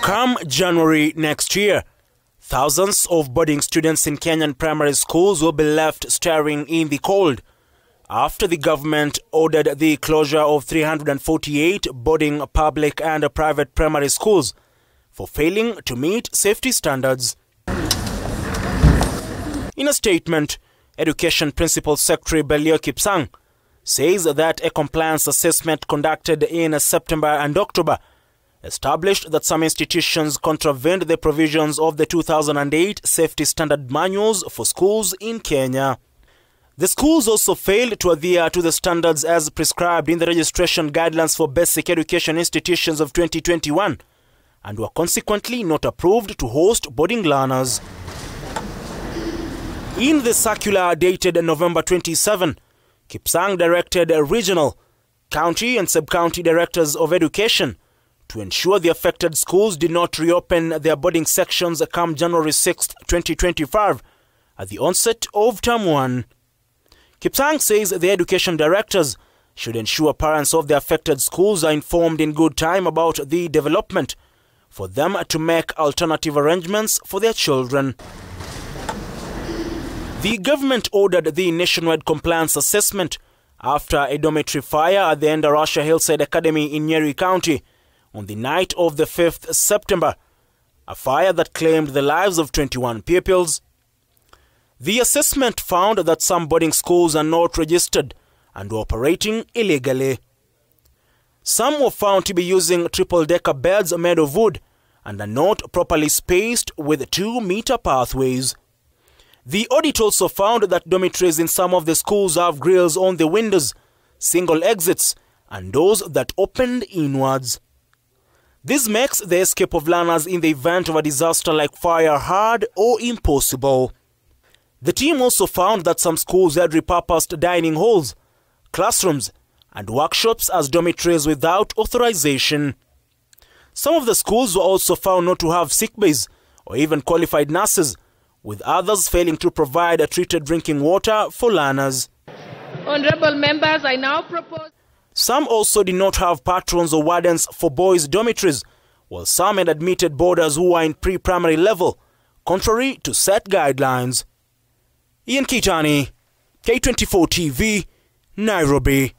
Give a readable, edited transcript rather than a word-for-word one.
Come January next year, thousands of boarding students in Kenyan primary schools will be left staring in the cold after the government ordered the closure of 348 boarding public and private primary schools for failing to meet safety standards. In a statement, Education Principal Secretary Belio Kipsang says that a compliance assessment conducted in September and October established that some institutions contravened the provisions of the 2008 Safety Standard Manuals for schools in Kenya. The schools also failed to adhere to the standards as prescribed in the registration guidelines for basic education institutions of 2021 and were consequently not approved to host boarding learners. In the circular dated November 27, Kipsang directed regional, county and sub-county directors of education to ensure the affected schools did not reopen their boarding sections come January 6, 2025 at the onset of Term 1. Kipsang says the education directors should ensure parents of the affected schools are informed in good time about the development for them to make alternative arrangements for their children. The government ordered the nationwide compliance assessment after a dormitory fire at the Endarasha Hillside Academy in Nyeri County on the night of the 5th September, a fire that claimed the lives of 21 pupils. The assessment found that some boarding schools are not registered and were operating illegally. Some were found to be using triple-decker beds made of wood and are not properly spaced with 2-meter pathways. The audit also found that dormitories in some of the schools have grills on the windows, single exits, and doors that opened inwards. This makes the escape of learners in the event of a disaster like fire hard or impossible. The team also found that some schools had repurposed dining halls, classrooms, and workshops as dormitories without authorization. Some of the schools were also found not to have sick bays or even qualified nurses, with others failing to provide treated drinking water for learners. Honorable members, I now propose... Some also did not have patrons or wardens for boys' dormitories, while some had admitted boarders who were in pre-primary level, contrary to set guidelines. Ian Kitani, K24 TV, Nairobi.